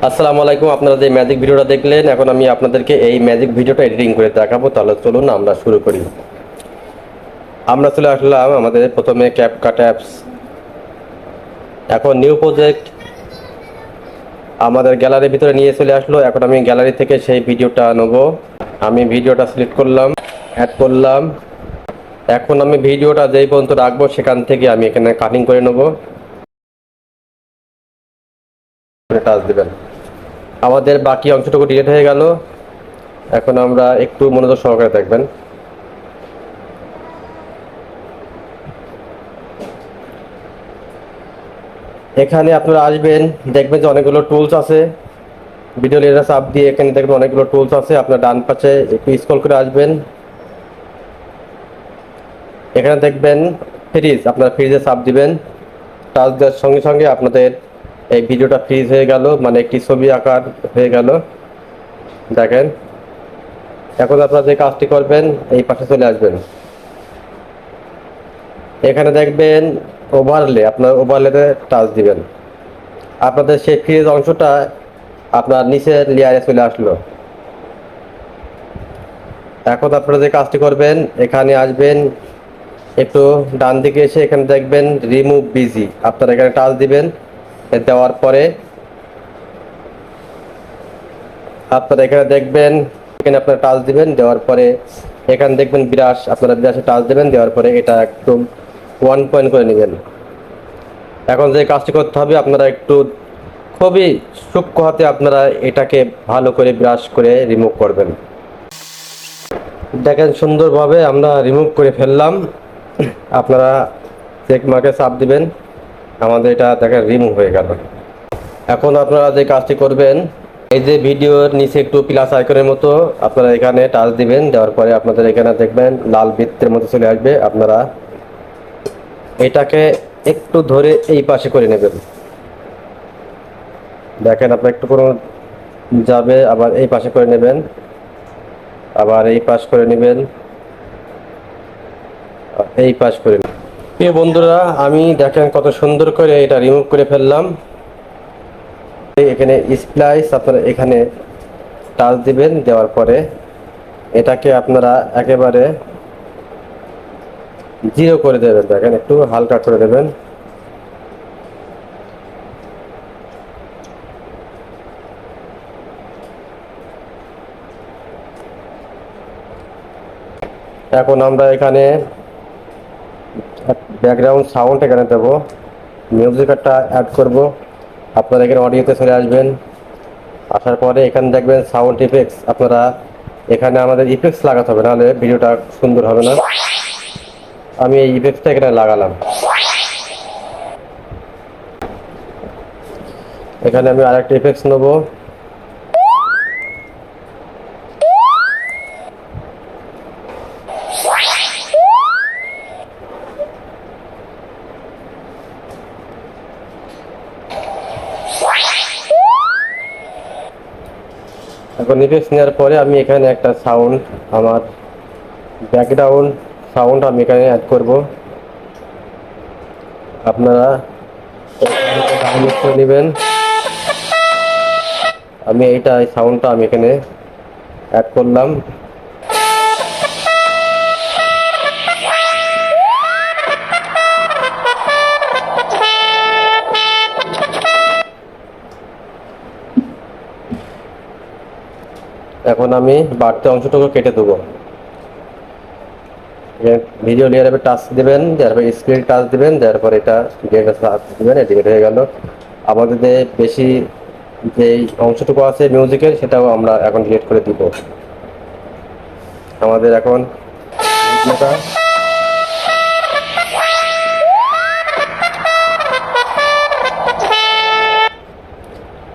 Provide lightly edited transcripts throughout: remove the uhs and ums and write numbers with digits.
আসসালামু আলাইকুম। আপনারা যে ম্যাজিক ভিডিওটা দেখলেন, এখন আমি আপনাদেরকে এই ম্যাজিক ভিডিওটা এডিটিং করে দেখাবো। তাহলে চলুন আমরা শুরু করি। আমরা চলে আসলাম আমাদের প্রথমে ক্যাপকাট অ্যাপস। এখন নিউ প্রজেক্ট আমাদের গ্যালারির ভিতরে নিয়ে চলে আসলো। এখন আমি গ্যালারি থেকে সেই ভিডিওটা নেব। আমি ভিডিওটা সিলেক্ট করলাম, অ্যাড করলাম। এখন আমি ভিডিওটা যেই পর্যন্ত রাখবো সেখান থেকে আমি এখানে কাটিং করে নেব। টাচ দেবেন। আমাদের বাকি অংশটুকু ডিলিট হয়ে গেল। এখন আমরা একটু মনোযোগ সহকারে দেখবেন। এখানে আপনারা আসবেন, দেখবেন যে অনেকগুলো টুলস আছে। ভিডিও লেয়ারে চাপ দিয়ে এখানে দেখবেন অনেকগুলো টুলস আছে। আপনার ডান পাশে একটু স্ক্রল করে আসবেন। এখানে দেখবেন ফ্রিজ, আপনারা ফ্রিজে চাপ দিবেন। টাচ দেওয়ার সঙ্গে সঙ্গে আপনাদের এই ভিডিওটা ফ্রিজ হয়ে গেল, মানে একটি ছবি আকার হয়ে গেল। দেখেন, এখন আপনারা যে কাজটি করবেন, এই পাশে চলে আসবেন। এখানে দেখবেন ওভারলে, আপনার ওভারলেতে টাচ দিবেন। আপনাদের সেই ফ্রিজ অংশটা আপনার নিচের লেয়ারে চলে আসলো। এখন আপনারা যে কাজটি করবেন, এখানে আসবেন, একটু ডান দিকে এসে এখানে দেখবেন রিমুভ বিজি, আপনারা এখানে টাচ দিবেন। দেওয়ার পরে আপনারা এখানে দেখবেন, এখানে আপনারা টাচ দিবেন। দেওয়ার পরে এখানে দেখবেন ব্রাশ, আপনারা ব্রাশে টাচ দেবেন। দেওয়ার পরে এটা একটু 1 পয়েন্ট করে নেবেন। এখন যে কাজটি করতে হবে, আপনারা একটু খুবই সূক্ষ্ম হাতে আপনারা এটাকে ভালো করে ব্রাশ করে রিমুভ করবেন। দেখেন সুন্দরভাবে আমরা রিমুভ করে ফেললাম। আপনারা চেক মার্কে চাপ দিবেন, আমাদের এটা দেখেন রিমুভ হয়ে গেল। এখন আপনারা যে কাজটি করবেন, এই যে ভিডিওর নিচে একটু প্লাস আইকনের মতো আপনারা এখানে টাচ দিবেন। দেওয়ার পরে আপনাদের এখানে দেখবেন লাল বৃত্তের মতো চলে আসবে। আপনারা এটাকে একটু ধরে এই পাশে করে নেবেন। দেখেন আপনার একটু কোনো যাবে, আবার এই পাশে করে নেবেন, আবার এই পাশ করে নেবেন, এই পাশ করে নেবেন। প্রিয় বন্ধুরা, আমি দেখেন কত সুন্দর করে এটা রিমুভ করে ফেললাম। এখানে স্প্লাইস, আপনারা এখানে টাচ দিবেন। দেওয়ার পরে এটাকে আপনারা একেবারে জিরো করে দেবেন। দেখেন একটু হালকা করে দেবেন। এখন আমরা এখানে ব্যাকগ্রাউন্ড সাউন্ড এখানে দেবো, মিউজিকটা অ্যাড করব। আপনারা এখানে অডিওতে চলে আসবেন। আসার পরে এখানে দেখবেন সাউন্ড ইফেক্টস, আপনারা এখানে আমাদের ইফেক্টস লাগাতে হবে, নাহলে ভিডিওটা সুন্দর হবে না। আমি এই ইফেক্টসটা এখানে লাগালাম। এখানে আমি আরেকটা ইফেক্টস নেব। এখন ইফেক্টস নেওয়ার পরে আমি এখানে একটা সাউন্ড, আমার ব্যাকগ্রাউন্ড সাউন্ড আমি এখানে অ্যাড করব। আপনারা ডাউনলোড করে নেবেন। আমি এই সাউন্ডটা আমি এখানে অ্যাড করলাম। এখন আমি বাড়তি অংশটুকু কেটে দেবো। ভিডিও লেয়ারে টাচ দেবেন, দেওয়ার পরে স্ক্রিন টাচ দেবেন, দেওয়ার পরে এটা ডিলেট টাচ দেবেন। ডিলেট হয়ে গেল। আমাদের যে বেশি যে অংশটুকু আছে মিউজিকের, সেটাও আমরা এখন ডিলিট করে দিব। আমাদের এখন ভিডিওটা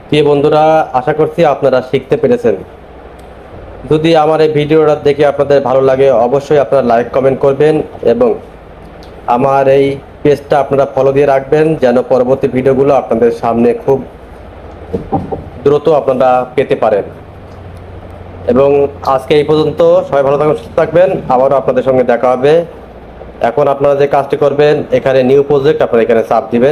প্রিয় বন্ধুরা, আশা করছি আপনারা শিখতে পেরেছেন। যদি আমার এই ভিডিওটা দেখে আপনাদের ভালো লাগে, অবশ্যই আপনারা লাইক কমেন্ট করবেন এবং আমার এই পেজটা আপনারা ফলো দিয়ে রাখবেন, যেন পরবর্তী ভিডিওগুলো আপনাদের সামনে খুব দ্রুত আপনারা পেতে পারেন। এবং আজকে এই পর্যন্ত। সবাই ভালো থাকবেন, সুস্থ থাকবেন। আবারও আপনাদের সঙ্গে দেখা হবে এখন আপনারা যে কাজটি করবেন, এখানে নিউ প্রজেক্ট আপনারা এখানে চাপ দিবেন।